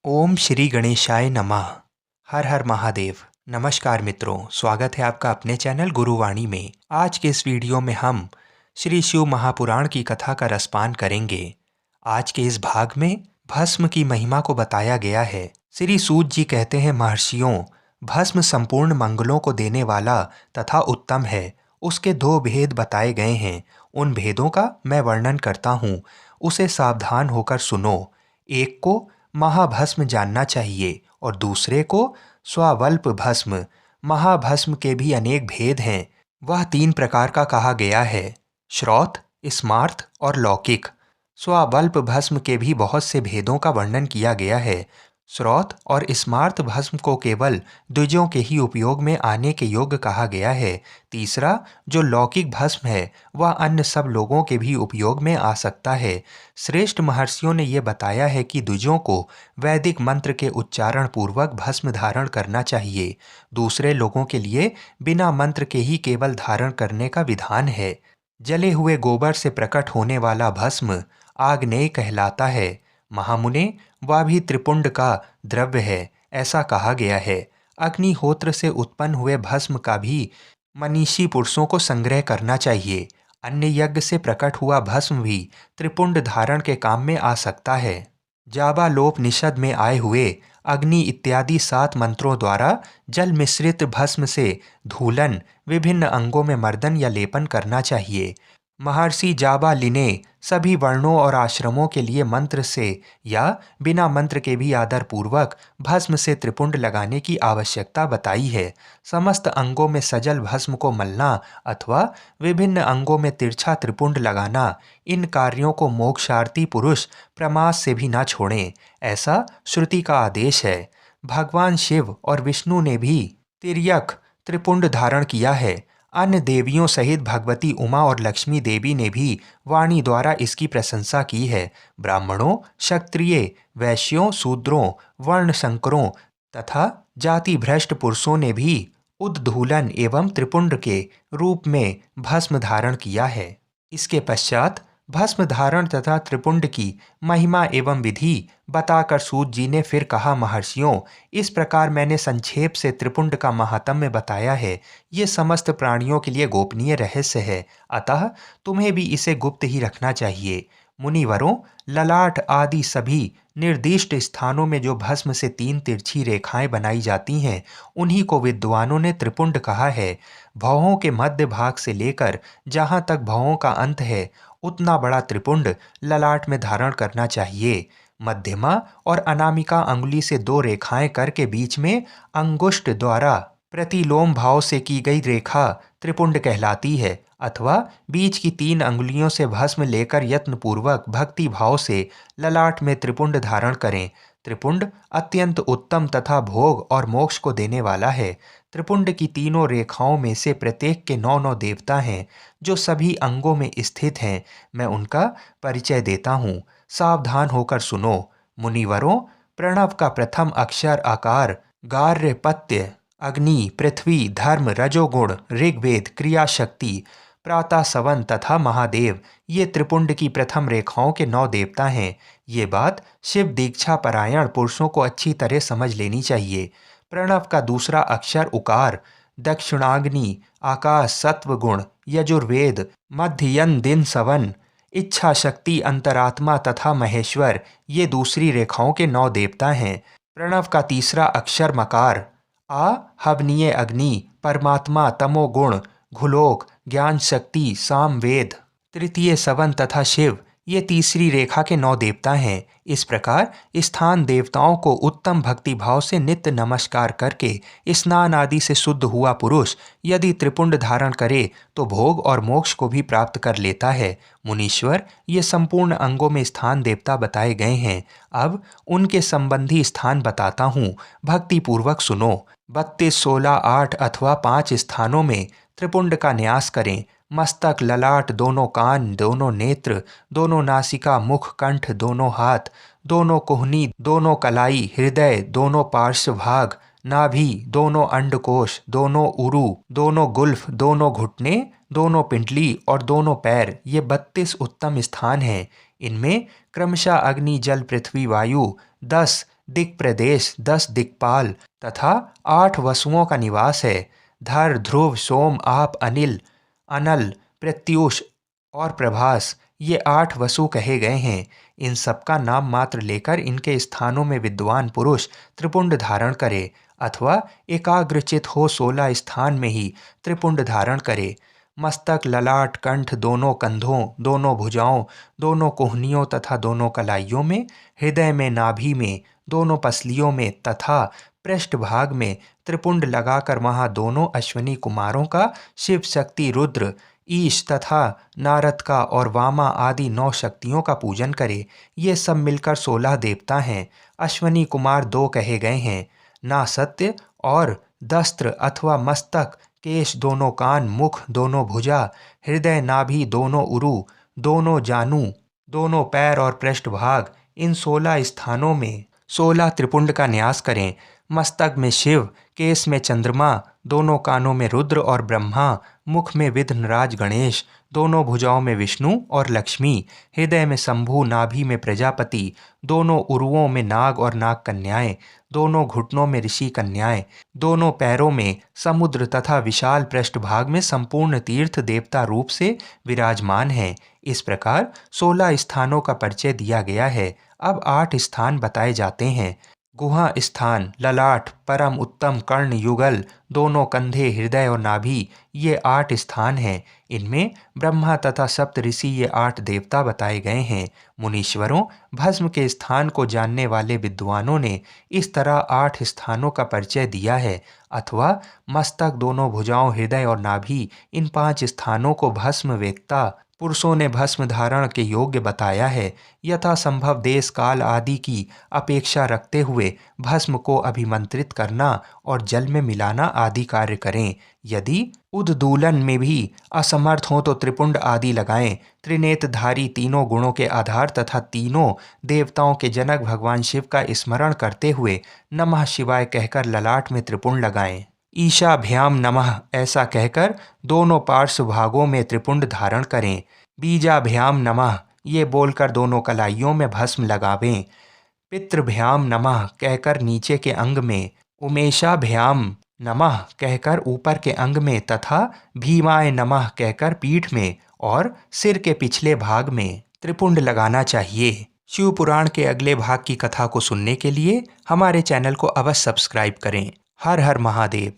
ओम श्री गणेशाय नमः। हर हर महादेव। नमस्कार मित्रों, स्वागत है आपका अपने चैनल गुरुवाणी में। आज के इस वीडियो में हम श्री शिव महापुराण की कथा का रसपान करेंगे। आज के इस भाग में भस्म की महिमा को बताया गया है। श्री सूत जी कहते हैं, महर्षियों, भस्म संपूर्ण मंगलों को देने वाला तथा उत्तम है। उसके दो भेद बताए गए हैं। उन भेदों का मैं वर्णन करता हूँ, उसे सावधान होकर सुनो। एक को महाभस्म जानना चाहिए और दूसरे को स्वावल्प भस्म। महाभस्म के भी अनेक भेद हैं। वह 3 प्रकार का कहा गया है, श्रौत, स्मार्त और लौकिक। स्वावल्प भस्म के भी बहुत से भेदों का वर्णन किया गया है। श्रौत और स्मार्त भस्म को केवल द्विजों के ही उपयोग में आने के योग्य कहा गया है। तीसरा जो लौकिक भस्म है वह अन्य सब लोगों के भी उपयोग में आ सकता है। श्रेष्ठ महर्षियों ने यह बताया है कि द्विजों को वैदिक मंत्र के उच्चारण पूर्वक भस्म धारण करना चाहिए। दूसरे लोगों के लिए बिना मंत्र के ही केवल धारण करने का विधान है। जले हुए गोबर से प्रकट होने वाला भस्म आग्नेय कहलाता है। महामुने, वह भी त्रिपुंड का द्रव्य है, ऐसा कहा गया है। अग्निहोत्र से उत्पन्न हुए भस्म का भी मनीषी पुरुषों को संग्रह करना चाहिए। अन्य यज्ञ से प्रकट हुआ भस्म भी त्रिपुंड धारण के काम में आ सकता है। जाबालोपनिषद में आए हुए अग्नि इत्यादि 7 मंत्रों द्वारा जल मिश्रित भस्म से धूलन, विभिन्न अंगों में मर्दन या लेपन करना चाहिए। महर्षि जाबालि ने सभी वर्णों और आश्रमों के लिए मंत्र से या बिना मंत्र के भी आदर पूर्वक भस्म से त्रिपुंड लगाने की आवश्यकता बताई है। समस्त अंगों में सजल भस्म को मलना अथवा विभिन्न अंगों में तिरछा त्रिपुंड लगाना, इन कार्यों को मोक्षार्थी पुरुष प्रमाद से भी ना छोड़ें, ऐसा श्रुति का आदेश है। भगवान शिव और विष्णु ने भी तिर्यक त्रिपुंड धारण किया है। अन्य देवियों सहित भगवती उमा और लक्ष्मी देवी ने भी वाणी द्वारा इसकी प्रशंसा की है। ब्राह्मणों, क्षत्रिय, वैश्यों, शूद्रों, वर्ण संकरों तथा जाति भ्रष्ट पुरुषों ने भी उद्धूलन एवं त्रिपुंड के रूप में भस्म धारण किया है। इसके पश्चात भस्म धारण तथा त्रिपुंड की महिमा एवं विधि बताकर सूत जी ने फिर कहा, महर्षियों, इस प्रकार मैंने संक्षेप से त्रिपुंड का महात्म्य बताया है। ये समस्त प्राणियों के लिए गोपनीय रहस्य है, अतः तुम्हें भी इसे गुप्त ही रखना चाहिए। मुनिवरों, ललाट आदि सभी निर्दिष्ट स्थानों में जो भस्म से 3 तिरछी रेखाएं बनाई जाती हैं, उन्हीं को विद्वानों ने त्रिपुंड कहा है। भौहों के मध्य भाग से लेकर जहाँ तक भौहों का अंत है, उतना बड़ा त्रिपुंड ललाट में धारण करना चाहिए। मध्यमा और अनामिका अंगुली से 2 रेखाएं करके बीच में अंगुष्ठ द्वारा प्रतिलोम भाव से की गई रेखा त्रिपुंड कहलाती है। अथवा बीच की 3 अंगुलियों से भस्म लेकर यत्नपूर्वक भक्ति भाव से ललाट में त्रिपुंड धारण करें। त्रिपुंड अत्यंत उत्तम तथा भोग और मोक्ष को देने वाला है। त्रिपुंड की तीनों रेखाओं में से प्रत्येक के 9 देवता हैं, जो सभी अंगों में स्थित हैं। मैं उनका परिचय देता हूँ, सावधान होकर सुनो। मुनिवरों, प्रणव का प्रथम अक्षर आकार गार्हपत्य, अग्नि, पृथ्वी, धर्म, रजोगुण, ऋग्वेद, क्रिया शक्ति, प्रातः सवन तथा महादेव, ये त्रिपुंड की प्रथम रेखाओं के 9 देवता हैं। ये बात शिव दीक्षा परायण पुरुषों को अच्छी तरह समझ लेनी चाहिए। प्रणव का दूसरा अक्षर उकार, दक्षिणाग्नि, आकाश, सत्व गुण, यजुर्वेद, मध्ययन, दिन सवन, इच्छा शक्ति, अंतरात्मा तथा महेश्वर, ये दूसरी रेखाओं के 9 देवता हैं। प्रणव का तीसरा अक्षर मकार, आ हवनीय अग्नि, परमात्मा, तमोगुण, घुलोक, ज्ञान शक्ति, सामवेद, तृतीय सवन तथा शिव, ये तीसरी रेखा के 9 देवता हैं। इस प्रकार स्थान देवताओं को उत्तम भक्ति भाव से नित्य नमस्कार करके स्नान आदि से शुद्ध हुआ पुरुष यदि त्रिपुंड धारण करे तो भोग और मोक्ष को भी प्राप्त कर लेता है। मुनीश्वर, ये संपूर्ण अंगों में स्थान देवता बताए गए हैं। अब उनके संबंधी स्थान बताता हूँ, भक्ति पूर्वक सुनो। 32, 16, 8 अथवा 5 स्थानों में त्रिपुंड का न्यास करें। मस्तक, ललाट, दोनों कान, दोनों नेत्र, दोनों नासिका, मुख, कंठ, दोनों हाथ, दोनों कुहनी, दोनों कलाई, हृदय, दोनों पार्श्व भाग, नाभि, दोनों अंडकोश, दोनों उरु, दोनों गुल्फ, दोनों घुटने, दोनों पिंडली और दोनों पैर, ये 32 उत्तम स्थान हैं। इनमें क्रमशः अग्नि, जल, पृथ्वी, वायु 10 दिक् प्रदेश 10 दिक्पाल तथा 8 वसुओं का निवास है। धर, ध्रुव, सोम, आप, अनिल, अनल, प्रत्यूष और प्रभास ये 8 वसु कहे गए हैं। इन सबका नाम मात्र लेकर इनके स्थानों में विद्वान पुरुष त्रिपुंड धारण करे अथवा एकाग्रचित हो 16 स्थान में ही त्रिपुंड धारण करे। मस्तक, ललाट, कंठ, दोनों कंधों, दोनों भुजाओं, दोनों कोहनियों तथा दोनों कलाइयों में, हृदय में, नाभि में, दोनों पसलियों में तथा पृष्ठ भाग में त्रिपुंड लगाकर वहाँ दोनों अश्विनी कुमारों का, शिव, शक्ति, रुद्र, ईश तथा नारद का और वामा आदि 9 शक्तियों का पूजन करे। ये सब मिलकर 16 देवता हैं। अश्विनी कुमार 2 कहे गए हैं, नासत्य और दस्त्र अथवा मस्तक, केश, दोनों कान, मुख, दोनों भुजा, हृदय, नाभि, दोनों उरु, दोनों जानू, दोनों पैर और पृष्ठभाग, इन 16 स्थानों में 16 त्रिपुंड का न्यास करें। मस्तक में शिव, केस में चंद्रमा, दोनों कानों में रुद्र और ब्रह्मा, मुख में विघ्नराज गणेश, दोनों भुजाओं में विष्णु और लक्ष्मी, हृदय में शंभु, नाभि में प्रजापति, दोनों उरुओं में नाग और नाग कन्याएं, दोनों घुटनों में ऋषि कन्याएं, दोनों पैरों में समुद्र तथा विशाल पृष्ठभाग में संपूर्ण तीर्थ देवता रूप से विराजमान हैं। इस प्रकार 16 स्थानों का परिचय दिया गया है। अब 8 स्थान बताए जाते हैं। गुहा स्थान, ललाट, परम उत्तम, कर्ण, युगल, दोनों कंधे, हृदय और नाभि, ये 8 स्थान हैं। इनमें ब्रह्मा तथा सप्त ऋषि ये 8 देवता बताए गए हैं। मुनीश्वरों, भस्म के स्थान को जानने वाले विद्वानों ने इस तरह 8 स्थानों का परिचय दिया है। अथवा मस्तक, दोनों भुजाओं, हृदय और नाभि, इन 5 स्थानों को भस्म वेत्ता पुरुषों ने भस्म धारण के योग्य बताया है। यथा संभव देश काल आदि की अपेक्षा रखते हुए भस्म को अभिमंत्रित करना और जल में मिलाना आदि कार्य करें। यदि उद्दूलन में भी असमर्थ हों तो त्रिपुंड आदि लगाएं। त्रिनेत्रधारी तीनों गुणों के आधार तथा तीनों देवताओं के जनक भगवान शिव का स्मरण करते हुए नमः शिवाय कहकर ललाट में त्रिपुंड लगाएं। ईशाभ्याम नमः ऐसा कहकर दोनों पार्श्व भागों में त्रिपुंड धारण करें। बीजाभ्याम नमः ये बोलकर दोनों कलाइयों में भस्म लगावें। पितृभ्याम नमः कहकर नीचे के अंग में, उमेशाभ्याम नमः कहकर ऊपर के अंग में तथा भीमाय नमः कहकर पीठ में और सिर के पिछले भाग में त्रिपुंड लगाना चाहिए। शिव पुराण के अगले भाग की कथा को सुनने के लिए हमारे चैनल को अवश्य सब्सक्राइब करें। हर हर महादेव।